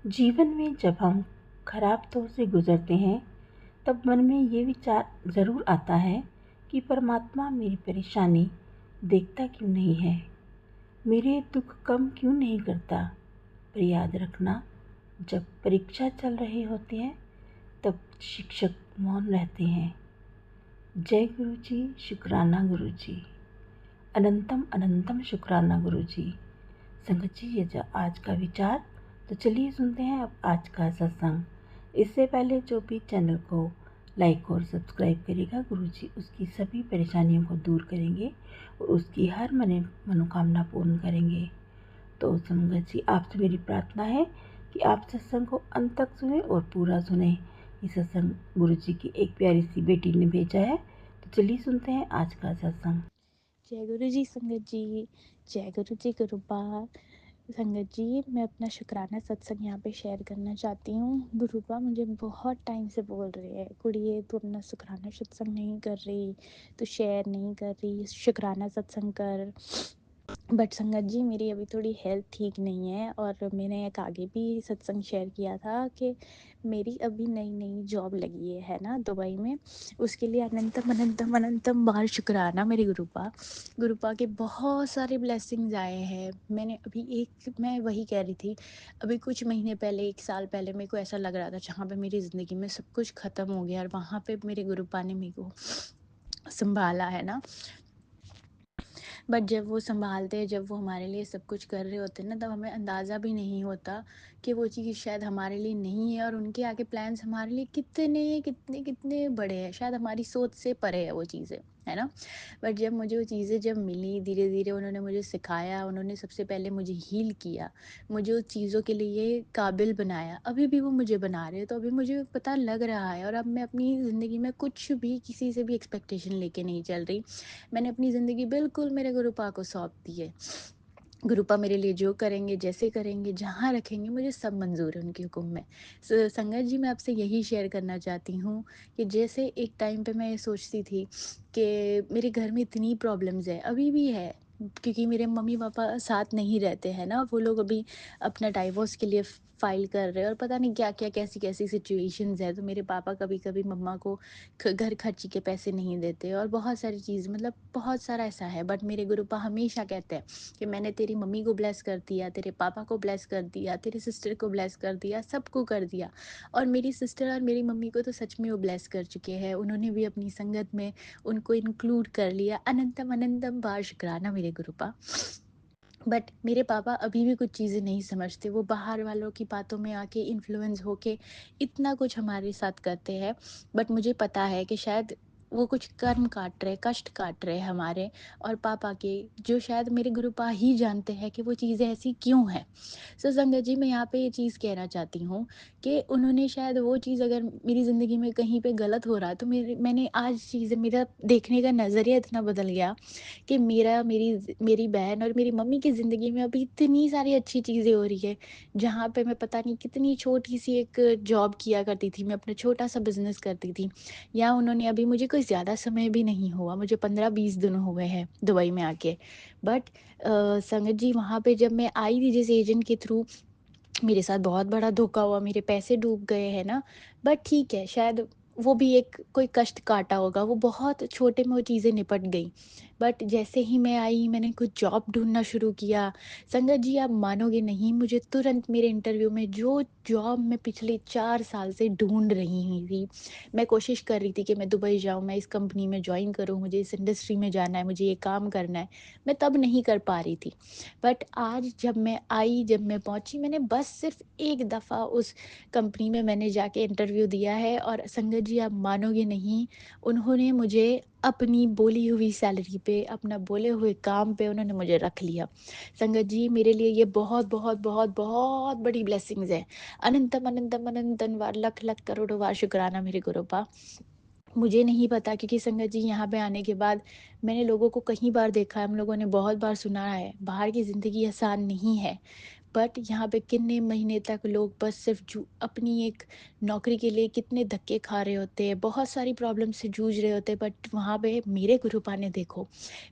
जीवन में जब हम खराब दौर से गुजरते हैं तब मन में ये विचार ज़रूर आता है कि परमात्मा मेरी परेशानी देखता क्यों नहीं है, मेरे दुख कम क्यों नहीं करता। पर याद रखना, जब परीक्षा चल रही होती है तब शिक्षक मौन रहते हैं। जय गुरु जी, शुक्राना गुरु जी, अनंतम अनंतम शुक्राना गुरु जी। संगत जी, ये जो आज का विचार, तो चलिए सुनते हैं अब आज का सत्संग। इससे पहले जो भी चैनल को लाइक और सब्सक्राइब करेगा, गुरु जी उसकी सभी परेशानियों को दूर करेंगे और उसकी हर मनोकामना पूर्ण करेंगे। तो संगत जी, आपसे मेरी प्रार्थना है कि आप सत्संग को अंत तक सुने और पूरा सुने। ये सत्संग गुरु जी की एक प्यारी सी बेटी ने भेजा है, तो चलिए सुनते हैं आज का सत्संग। जय गुरु जी संगत जी। जय गुरु जी गुरुपा। संगत जी, मैं अपना शुक्राना सत्संग यहाँ पे शेयर करना चाहती हूँ। गुरुपा मुझे बहुत टाइम से बोल रहे हैं, कुड़िए तू अपना शुक्राना सत्संग नहीं कर रही, तू शेयर नहीं कर रही, शुक्राना सत्संग कर। बट संगत जी, मेरी अभी थोड़ी हेल्थ ठीक नहीं है और मैंने एक आगे भी सत्संग शेयर किया था कि मेरी अभी नई नई जॉब लगी है ना दुबई में। उसके लिए अनंतम अनंतम अनंतम बार शुक्राना मेरे गुरुपा के बहुत सारे ब्लेसिंग्स आए हैं। मैं वही कह रही थी, अभी कुछ महीने पहले, एक साल पहले मेरे को ऐसा लग रहा था जहाँ पे मेरी ज़िंदगी में सब कुछ ख़त्म हो गया और वहाँ पे मेरे गुरुपा ने मेरे को संभाला है ना। बट जब वो सँभालते हैं, जब वो हमारे लिए सब कुछ कर रहे होते हैं ना, तब हमें अंदाज़ा भी नहीं होता कि वो चीज़ शायद हमारे लिए नहीं है और उनके आगे प्लान्स हमारे लिए कितने, कितने, कितने बड़े हैं। शायद हमारी सोच से परे है वो चीज़ें, है ना? बट जब मुझे वो चीज़ें जब मिली, धीरे-धीरे उन्होंने मुझे सिखाया, उन्होंने सबसे पहले मुझे हील किया, मुझे उस चीज़ों के लिए काबिल बनाया। अभी भी वो मुझे बना रहे हैं, तो अभी मुझे पता लग रहा है और अब मैं अपनी ज़िंदगी में कुछ भी किसी से भी एक्सपेक्टेशन लेके नहीं चल रही। मैंने अपनी ज़िंदगी बिल्कुल मेरे गुरुपा को सौंप दी है। गुरुपा मेरे लिए जो करेंगे, जैसे करेंगे, जहाँ रखेंगे, मुझे सब मंज़ूर है उनके हुक्म में। संगत जी, मैं आपसे यही शेयर करना चाहती हूँ कि जैसे एक टाइम पे मैं ये सोचती थी कि मेरे घर में इतनी प्रॉब्लम्स है, अभी भी है, क्योंकि मेरे मम्मी-पापा साथ नहीं रहते हैं ना, वो लोग अभी अपना डाइवोर्स के लिए फाइल कर रहे हैं और पता नहीं क्या-क्या, कैसी-कैसी सिचुएशंस है। तो मेरे पापा कभी-कभी मम्मा को घर खर्ची के पैसे नहीं देते और बहुत सारी चीज़, मतलब बहुत सारा ऐसा है। बट मेरे गुरुपा हमेशा कहते हैं कि मैंने तेरी मम्मी को ब्लेस कर दिया, तेरे पापा को ब्लेस कर दिया, तेरे सिस्टर को ब्लेस कर दिया, सबको कर दिया। और मेरी सिस्टर और मेरी मम्मी को तो सच में वो ब्लेस कर चुके हैं। उन्होंने भी अपनी संगत में उनको इंक्लूड कर लिया। अनंतम अनंतम बार शुक्राना मेरे गुरुपा। बट मेरे पापा अभी भी कुछ चीज़ें नहीं समझते। वो बाहर वालों की बातों में आके इन्फ्लुएंस होके इतना कुछ हमारे साथ करते हैं। बट मुझे पता है कि शायद वो कुछ कर्म काट रहे, कष्ट काट रहे हमारे और पापा के, जो शायद मेरे गुरुपा ही जानते हैं कि वो चीज़ें ऐसी क्यों हैं। सो संगत जी, मैं यहाँ पे ये चीज़ कहना चाहती हूँ कि उन्होंने शायद वो चीज़, अगर मेरी ज़िंदगी में कहीं पे गलत हो रहा है, तो मैंने आज चीज़ें, मेरा देखने का नज़रिया इतना बदल गया कि मेरी बहन और मेरी मम्मी की ज़िंदगी में अभी इतनी सारी अच्छी चीज़ें हो रही है, जहाँ पे मैं पता नहीं कितनी छोटी-सी एक जॉब किया करती थी, मैं अपना छोटा-सा बिज़नेस करती थी। या उन्होंने, अभी मुझे कोई ज़्यादा समय भी नहीं हुआ, मुझे 15-20 दिन हुए हैं दुबई में आके। बट संगत जी, वहाँ पे जब मैं आई थी जिस एजेंट के थ्रू, मेरे साथ बहुत बड़ा धोखा हुआ, मेरे पैसे डूब गए हैं ना। बट ठीक है, शायद वो भी एक कोई कष्ट काटा होगा, वो बहुत छोटे में वो चीज़ें निपट गई। बट जैसे ही मैं आई, मैंने कुछ जॉब ढूँढना शुरू किया। संगत जी, आप मानोगे नहीं, मुझे तुरंत मेरे इंटरव्यू में जो जॉब मैं पिछले 4 साल से ढूँढ रही ही थी, मैं कोशिश कर रही थी कि मैं दुबई जाऊँ, मैं इस कंपनी में जॉइन करूँ, मुझे इस इंडस्ट्री में जाना है, मुझे ये काम करना है, मैं तब नहीं कर पा रही थी। बट आज जब मैं आई, जब मैं पहुंची, मैंने बस सिर्फ एक दफ़ा उस कंपनी में मैंने जाके इंटरव्यू दिया है और संगत जी, आप मानोगे नहीं, उन्होंने मुझे अपनी बोली हुई सैलरी पे, अपना बोले हुए काम पे उन्होंने मुझे रख लिया। संगत जी, मेरे लिए ये बहुत बहुत बहुत बहुत बड़ी ब्लेसिंग्स है। अनंतम अनंतम अनंतन बार, लख लख करोड़ों बार शुक्राना मेरे गुरुपा। मुझे नहीं पता, क्योंकि संगत जी, यहाँ पे आने के बाद मैंने लोगों को कई बार देखा है, हम लोगों ने बहुत बार सुना है, बाहर की ज़िंदगी आसान नहीं है। बट यहाँ पे कितने महीने तक लोग बस सिर्फ अपनी एक नौकरी के लिए कितने धक्के खा रहे होते हैं, बहुत सारी प्रॉब्लम से जूझ रहे होते हैं, बट वहाँ पे मेरे गुरुपा ने देखो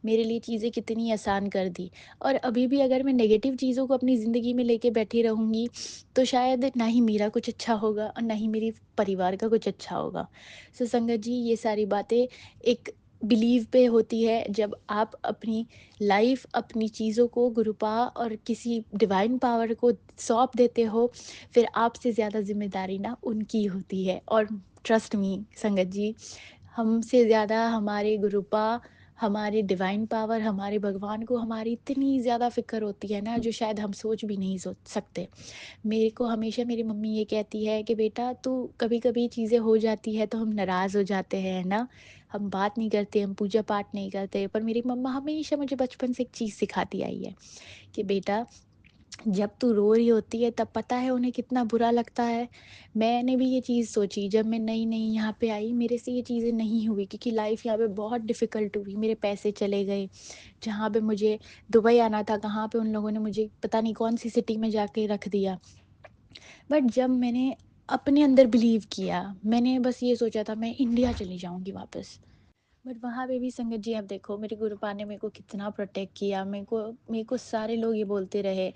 मेरे लिए चीज़ें कितनी आसान कर दी। और अभी भी अगर मैं नेगेटिव चीज़ों को अपनी ज़िंदगी में लेके बैठी रहूँगी तो शायद ना ही मेरा कुछ अच्छा होगा और ना ही मेरी परिवार का कुछ अच्छा होगा। सो संगत जी, ये सारी बातें एक बिलीव पे होती है। जब आप अपनी लाइफ, अपनी चीज़ों को गुरुपा और किसी डिवाइन पावर को सौंप देते हो, फिर आपसे ज़्यादा ज़िम्मेदारी ना उनकी होती है। और ट्रस्ट मी संगत जी, हमसे ज़्यादा हमारे गुरुपा, हमारे डिवाइन पावर, हमारे भगवान को हमारी इतनी ज़्यादा फ़िक्र होती है ना, जो शायद हम सोच भी नहीं सोच सकते। मेरे को हमेशा मेरी मम्मी ये कहती है कि बेटा तू, कभी-कभी चीज़ें हो जाती है तो हम नाराज़ हो जाते हैं, है ना? हम बात नहीं करते, हम पूजा-पाठ नहीं करते, पर मेरी मम्मा हमेशा मुझे बचपन से एक चीज़ सिखाती आई है कि बेटा, जब तू रो रही होती है तब पता है उन्हें कितना बुरा लगता है। मैंने भी ये चीज़ सोची जब मैं नई-नई यहाँ पे आई, मेरे से ये चीज़ें नहीं हुई क्योंकि लाइफ़ यहाँ पे बहुत डिफ़िकल्ट हुई। मेरे पैसे चले गए, जहाँ पे मुझे दुबई आना था, कहाँ पे उन लोगों ने मुझे पता नहीं कौन-सी सिटी में जाके रख दिया। बट जब मैंने अपने अंदर बिलीव किया, मैंने बस ये सोचा था मैं इंडिया चली जाऊँगी वापस। बट वहाँ पे भी संगत जी आप देखो मेरे गुरुपा ने मेरे को कितना प्रोटेक्ट किया। मेरे को सारे लोग ये बोलते रहे,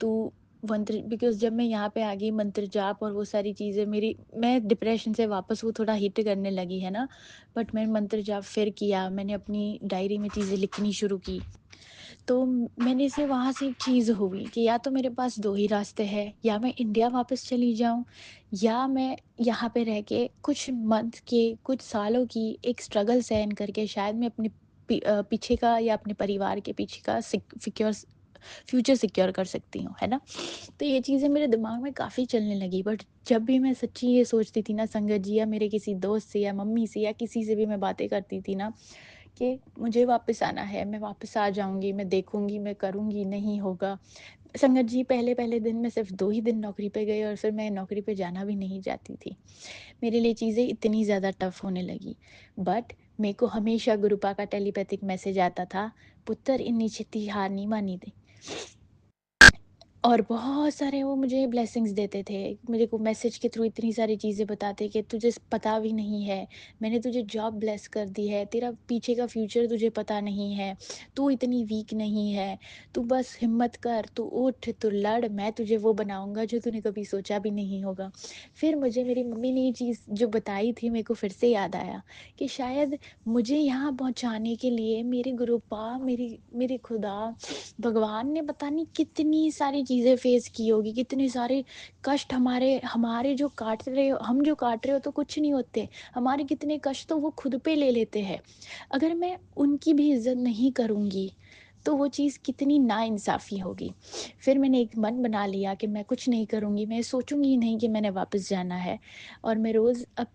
तू मंत्र, बिकॉज़ जब मैं यहाँ पे आ गई मंत्र जाप और वो सारी चीज़ें मेरी, मैं डिप्रेशन से वापस वो थोड़ा हिट करने लगी है ना, बट मैंने मंत्र जाप फिर किया, मैंने अपनी डायरी में चीज़ें लिखनी शुरू की। तो मैंने से वहाँ से एक चीज़ हुई कि या तो मेरे पास 2 ही रास्ते हैं, या मैं इंडिया वापस चली जाऊँ, या मैं यहाँ पे रह के कुछ मंथ के, कुछ सालों की एक स्ट्रगल सहन करके शायद मैं अपने पीछे का या अपने परिवार के पीछे का फ्यूचर सिक्योर कर सकती हूँ, है ना? तो ये चीज़ें मेरे दिमाग में काफ़ी चलने लगी, बट जब भी मैं सच्ची ये सोचती थी ना संगत जी, या मेरे किसी दोस्त से या मम्मी से या किसी से भी मैं बातें करती थी ना कि मुझे वापस आना है, मैं वापस आ जाऊँगी, मैं देखूँगी, मैं करूँगी, नहीं होगा। संगत जी, पहले-पहले दिन मैं सिर्फ़ 2 ही दिन नौकरी पे गई और फिर मैं नौकरी पे जाना भी नहीं चाहती थी। मेरे लिए चीज़ें इतनी ज़्यादा टफ़ होने लगी। बट मेरे को हमेशा गुरुपा का टेलीपैथिक मैसेज आता था, "पुत्र इन्नी छित्ती हार नहीं मानी दी।" और बहुत सारे वो मुझे ब्लेसिंग्स देते थे। मेरे को मैसेज के थ्रू इतनी सारी चीज़ें बताते कि तुझे पता भी नहीं है, मैंने तुझे जॉब ब्लेस कर दी है, तेरा पीछे का फ्यूचर तुझे पता नहीं है, तू इतनी वीक नहीं है, तू बस हिम्मत कर, तू उठ, तू लड़, मैं तुझे वो बनाऊँगा जो तूने कभी सोचा भी नहीं होगा। फिर मुझे मेरी मम्मी ने ये चीज़ जो बताई थी, मेरे को फिर से याद आया कि शायद मुझे यहाँ पहुँचाने के लिए मेरे गुरुपा, मेरी मेरे खुदा भगवान ने पता नहीं कितनी सारी चीज़ें फेस की होगी, कितने सारे कष्ट हमारे हमारे जो काट रहे हो, हम जो काट रहे हो तो कुछ नहीं होते, हमारे कितने कष्ट तो वो खुद पे ले लेते हैं। अगर मैं उनकी भी इज़्ज़त नहीं करूँगी, तो वो चीज़ कितनी नाइंसाफ़ी होगी। फिर मैंने एक मन बना लिया कि मैं कुछ नहीं करूँगी, मैं सोचूँगी ही नहीं कि मैंने वापस जाना है, और मैं रोज़ अब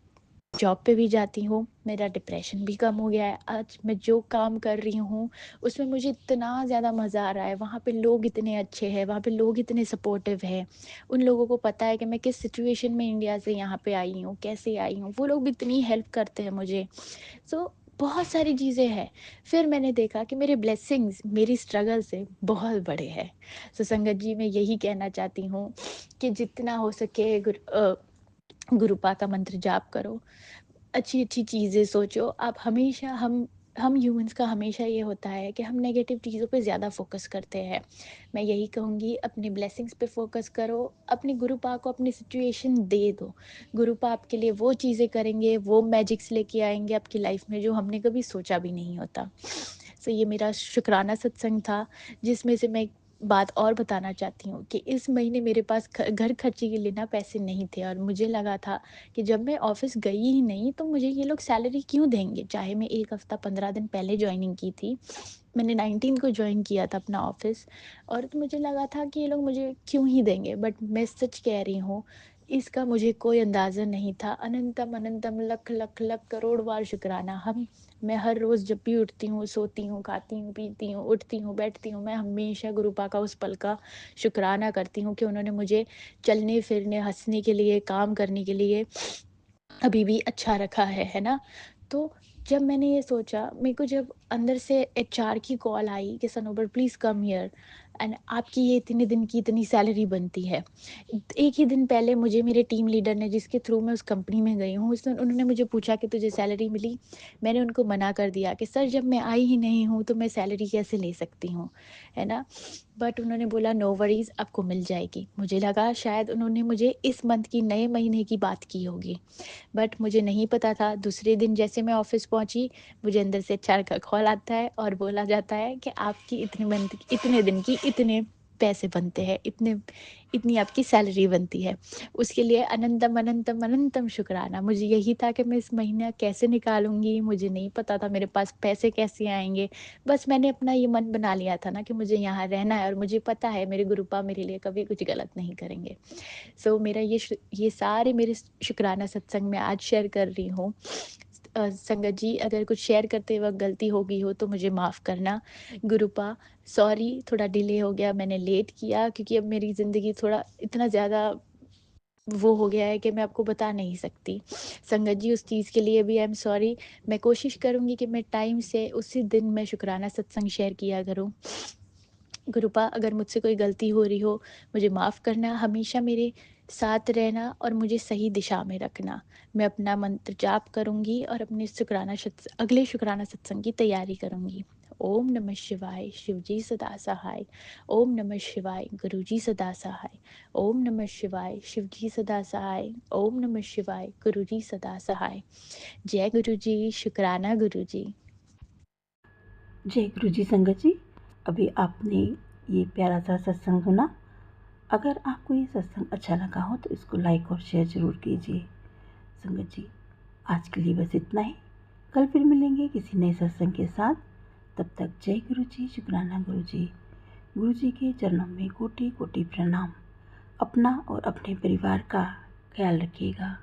जॉब पे भी जाती हूँ, मेरा डिप्रेशन भी कम हो गया है। आज मैं जो काम कर रही हूँ, उसमें मुझे इतना ज़्यादा मज़ा आ रहा है। वहाँ पे लोग इतने अच्छे हैं, वहाँ पे लोग इतने सपोर्टिव हैं। उन लोगों को पता है कि मैं किस सिचुएशन में इंडिया से यहाँ पे आई हूँ, कैसे आई हूँ। वो लोग भी इतनी हेल्प करते हैं मुझे। सो बहुत सारी चीज़ें हैं। फिर मैंने देखा कि मेरे ब्लेसिंग्स मेरी स्ट्रगल से बहुत बड़े हैं। सो संगत जी, मैं यही कहना चाहती हूँ कि जितना हो सके गुरुपा का मंत्र जाप करो। अच्छी-अच्छी चीज़ें सोचो। आप हमेशा हम ह्यूमन्स का हमेशा ये होता है कि हम नेगेटिव चीज़ों पे ज़्यादा फ़ोकस करते हैं। मैं यही कहूँगी, अपने ब्लेसिंग्स पे फ़ोकस करो, अपने गुरुपा को अपनी सिचुएशन दे दो। गुरुपा आपके लिए वो चीज़ें करेंगे, वो मैजिक्स लेके आएँगे आपकी लाइफ़ में जो हमने कभी सोचा भी नहीं होता। सो ये मेरा शुकराना सत्संग था, जिसमें से मैं एक बात और बताना चाहती हूँ कि इस महीने मेरे पास घर खर्चे के लिए ना पैसे नहीं थे, और मुझे लगा था कि जब मैं ऑफ़िस गई ही नहीं तो मुझे ये लोग सैलरी क्यों देंगे? चाहे मैं 1 हफ़्ता 15 दिन पहले जॉइनिंग की थी। मैंने 19 को जॉइन किया था अपना ऑफ़िस, और तो मुझे लगा था कि ये लोग मुझे क्यों ही देंगे? बट मैं सच कह रही हूँ, इसका मुझे कोई अंदाज़ा नहीं था। अनंतम, अनंतम, लख, लख, लख करोड़ बार शुकराना। हम मैं हर रोज़ जब भी उठती हूँ, सोती हूँ, खाती हूँ, पीती हूँ, उठती हूँ, बैठती हूँ, मैं हमेशा गुरुपा का उस पल का शुकराना करती हूँ कि उन्होंने मुझे चलने-फिरने, हँसने के लिए, काम करने के लिए अभी भी अच्छा रखा है ना? तो जब मैंने ये सोचा, मेरे को जब अंदर से एचआर की कॉल आई कि Sanobar please come here, and आपकी ये इतने दिन की इतनी सैलरी बनती है। एक ही दिन पहले मुझे मेरे टीम लीडर ने, जिसके थ्रू मैं उस कंपनी में गई हूँ, उसने उन्होंने मुझे पूछा कि तुझे सैलरी मिली? मैंने उनको मना कर दिया कि सर जब मैं आई ही नहीं हूँ तो मैं सैलरी कैसे ले सकती हूँ, है ना? बट उन्होंने बोला नो वरीज़, आपको मिल जाएगी। मुझे लगा शायद उन्होंने मुझे इस मंथ की, नए महीने की बात की होगी, बट मुझे नहीं पता था। दूसरे दिन जैसे मैं ऑफ़िस पहुँची, मुझे अंदर से एचआर का कॉल आता है और बोला जाता है कि आपकी इतने मंथ की, इतने दिन की इतने पैसे बनते हैं, इतनी आपकी सैलरी बनती है। उसके लिए अनंतम, अनंतम, अनंतम शुक्राना। मुझे यही था कि मैं इस महीना कैसे निकालूँगी, मुझे नहीं पता था मेरे पास पैसे कैसे आएँगे। बस मैंने अपना ये मन बना लिया था ना कि मुझे यहाँ रहना है और मुझे पता है मेरे गुरुपा मेरे लिए कभी कुछ गलत नहीं करेंगे। सो मेरा ये सारे मेरे शुक्राना सत्संग में आज शेयर कर रही हूँ। संगत जी, अगर कुछ शेयर करते वक़्त गलती हो गई हो तो मुझे माफ़ करना। गुरुपा सॉरी, थोड़ा डिले हो गया, मैंने लेट किया क्योंकि अब मेरी ज़िंदगी थोड़ा इतना ज़्यादा वो हो गया है कि मैं आपको बता नहीं सकती। संगत जी, उस चीज़ के लिए भी आई एम सॉरी। मैं कोशिश करूँगी कि मैं टाइम से उसी दिन मैं शुक्राना सत्संग शेयर किया करूँ। गुरुपा, अगर मुझसे कोई गलती हो रही हो, मुझे माफ़ करना, हमेशा मेरे साथ रहना और मुझे सही दिशा में रखना। मैं अपना मंत्र जाप करूँगी और अपने अगले शुक्राना सत्संग की तैयारी करूँगी। ओम नमः शिवाय, शिवजी सदा सहाय। ओम नमः शिवाय, गुरुजी सदा सहाय। ओम नमः शिवाय, शिवजी सदा सहाय। ओम नमः शिवाय, गुरुजी सदा सहाय। जय गुरुजी, शुक्राना गुरुजी। जय गुरु जी। संगत जी, अभी आपने ये प्यारा सा सत्संग सुना। अगर आपको ये सत्संग अच्छा लगा हो तो इसको लाइक और शेयर ज़रूर कीजिए। संगत जी, आज के लिए बस इतना ही। कल फिर मिलेंगे किसी नए सत्संग के साथ। तब तक जय गुरु जी, शुक्राना गुरु जी। गुरु जी के चरणों में कोटि कोटि प्रणाम। अपना और अपने परिवार का ख्याल रखिएगा।